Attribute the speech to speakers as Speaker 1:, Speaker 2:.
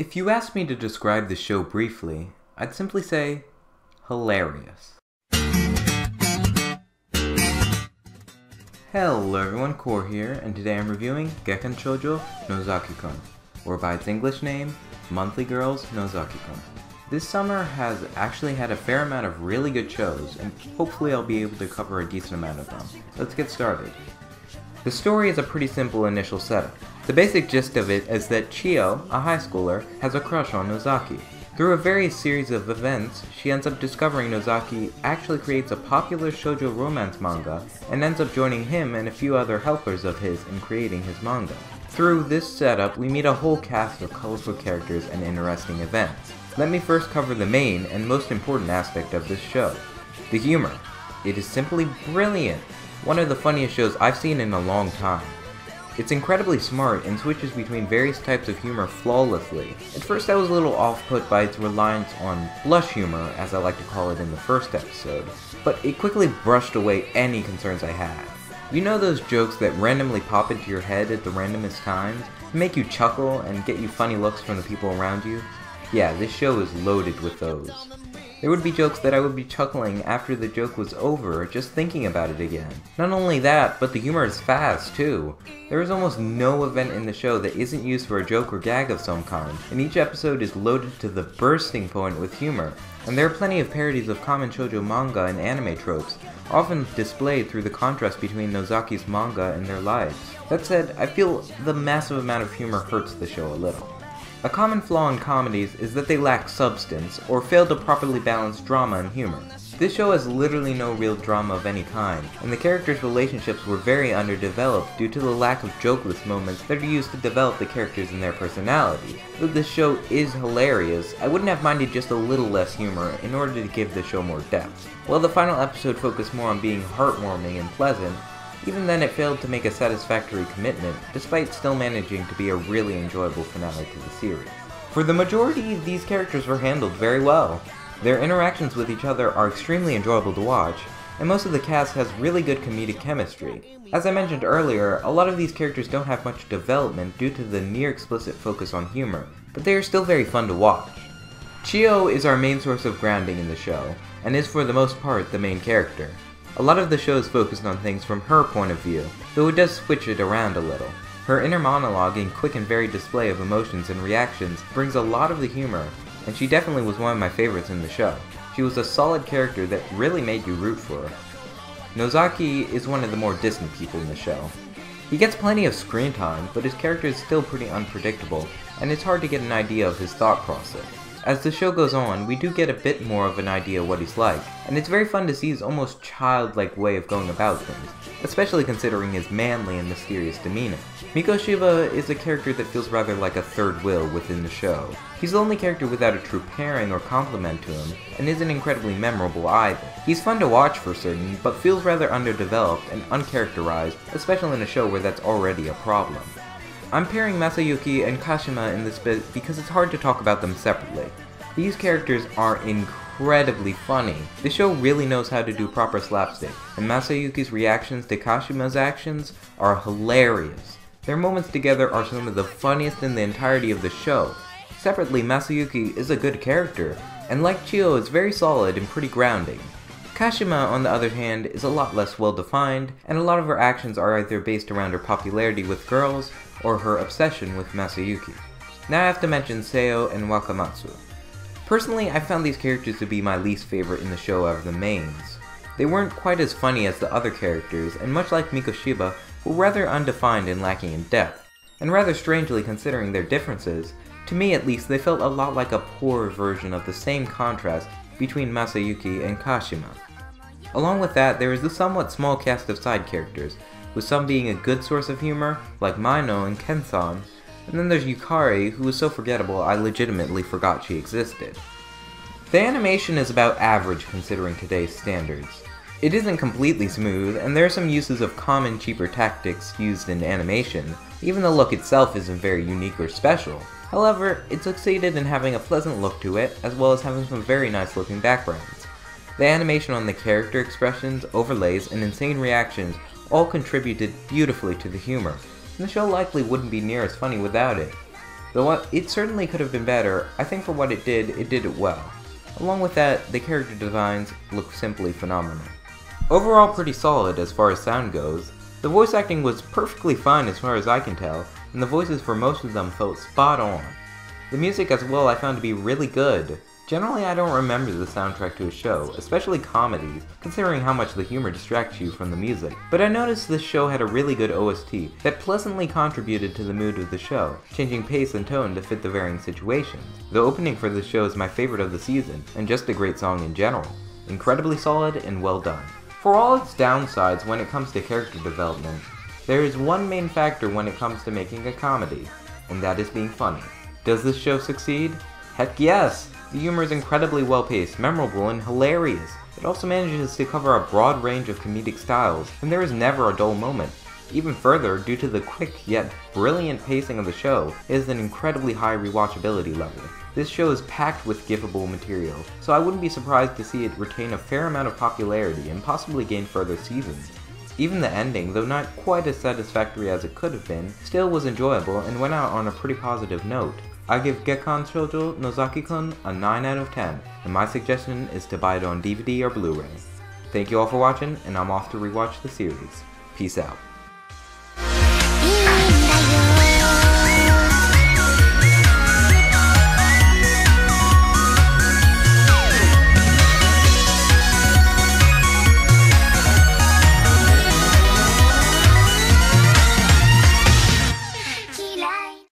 Speaker 1: If you asked me to describe the show briefly, I'd simply say, hilarious. Hello everyone, Core here, and today I'm reviewing Gekkan Shoujo Nozaki-kun, or by its English name, Monthly Girls Nozaki-kun. This summer has actually had a fair amount of really good shows, and hopefully I'll be able to cover a decent amount of them. Let's get started. The story is a pretty simple initial setup. The basic gist of it is that Chio, a high schooler, has a crush on Nozaki. Through a various series of events, she ends up discovering Nozaki actually creates a popular shoujo romance manga and ends up joining him and a few other helpers of his in creating his manga. Through this setup, we meet a whole cast of colorful characters and interesting events. Let me first cover the main and most important aspect of this show, the humor. It is simply brilliant, one of the funniest shows I've seen in a long time. It's incredibly smart and switches between various types of humor flawlessly. At first I was a little off-put by its reliance on blush humor, as I like to call it in the first episode, but it quickly brushed away any concerns I had. You know those jokes that randomly pop into your head at the randomest times, make you chuckle and get you funny looks from the people around you? Yeah, this show is loaded with those. There would be jokes that I would be chuckling after the joke was over, just thinking about it again. Not only that, but the humor is fast, too. There is almost no event in the show that isn't used for a joke or gag of some kind, and each episode is loaded to the bursting point with humor. And there are plenty of parodies of common shoujo manga and anime tropes, often displayed through the contrast between Nozaki's manga and their lives. That said, I feel the massive amount of humor hurts the show a little. A common flaw in comedies is that they lack substance, or fail to properly balance drama and humor. This show has literally no real drama of any kind, and the characters' relationships were very underdeveloped due to the lack of jokeless moments that are used to develop the characters and their personality. Though this show is hilarious, I wouldn't have minded just a little less humor in order to give the show more depth. While the final episode focused more on being heartwarming and pleasant, even then it failed to make a satisfactory commitment, despite still managing to be a really enjoyable finale to the series. For the majority, these characters were handled very well. Their interactions with each other are extremely enjoyable to watch, and most of the cast has really good comedic chemistry. As I mentioned earlier, a lot of these characters don't have much development due to the near-explicit focus on humor, but they are still very fun to watch. Chio is our main source of grounding in the show, and is for the most part the main character. A lot of the show is focused on things from her point of view, though it does switch it around a little. Her inner monologue and quick and varied display of emotions and reactions brings a lot of the humor, and she definitely was one of my favorites in the show. She was a solid character that really made you root for her. Nozaki is one of the more distant people in the show. He gets plenty of screen time, but his character is still pretty unpredictable, and it's hard to get an idea of his thought process. As the show goes on, we do get a bit more of an idea what he's like, and it's very fun to see his almost childlike way of going about things, especially considering his manly and mysterious demeanor. Mikoshiba is a character that feels rather like a third wheel within the show. He's the only character without a true pairing or complement to him, and isn't incredibly memorable either. He's fun to watch for certain, but feels rather underdeveloped and uncharacterized, especially in a show where that's already a problem. I'm pairing Masayuki and Kashima in this bit because it's hard to talk about them separately. These characters are incredibly funny. The show really knows how to do proper slapstick, and Masayuki's reactions to Kashima's actions are hilarious. Their moments together are some of the funniest in the entirety of the show. Separately, Masayuki is a good character, and like Chio is very solid and pretty grounding. Kashima, on the other hand, is a lot less well defined, and a lot of her actions are either based around her popularity with girls, or her obsession with Masayuki. Now I have to mention Seo and Wakamatsu. Personally, I found these characters to be my least favorite in the show out of the mains. They weren't quite as funny as the other characters, and much like Mikoshiba, were rather undefined and lacking in depth. And rather strangely considering their differences, to me at least they felt a lot like a poorer version of the same contrast between Masayuki and Kashima. Along with that, there is the somewhat small cast of side characters, with some being a good source of humor, like Maino and Kensan, and then there's Yukari, who is so forgettable I legitimately forgot she existed. The animation is about average considering today's standards. It isn't completely smooth, and there are some uses of common cheaper tactics used in animation, even the look itself isn't very unique or special. However, it succeeded in having a pleasant look to it, as well as having some very nice looking backgrounds. The animation on the character expressions, overlays, and insane reactions all contributed beautifully to the humor, and the show likely wouldn't be near as funny without it. Though it certainly could have been better, I think for what it did it well. Along with that, the character designs look simply phenomenal. Overall pretty solid as far as sound goes. The voice acting was perfectly fine as far as I can tell, and the voices for most of them felt spot on. The music as well I found to be really good. Generally I don't remember the soundtrack to a show, especially comedies, considering how much the humor distracts you from the music, but I noticed this show had a really good OST that pleasantly contributed to the mood of the show, changing pace and tone to fit the varying situations. The opening for this show is my favorite of the season, and just a great song in general. Incredibly solid and well done. For all its downsides when it comes to character development, there is one main factor when it comes to making a comedy, and that is being funny. Does this show succeed? Heck yes! The humor is incredibly well paced, memorable, and hilarious. It also manages to cover a broad range of comedic styles, and there is never a dull moment. Even further, due to the quick yet brilliant pacing of the show, it has an incredibly high rewatchability level. This show is packed with giftable material, so I wouldn't be surprised to see it retain a fair amount of popularity and possibly gain further seasons. Even the ending, though not quite as satisfactory as it could have been, still was enjoyable and went out on a pretty positive note. I give Gekkan Shoujo Nozaki-kun a 9 out of 10, and my suggestion is to buy it on DVD or Blu-ray. Thank you all for watching, and I'm off to rewatch the series. Peace out.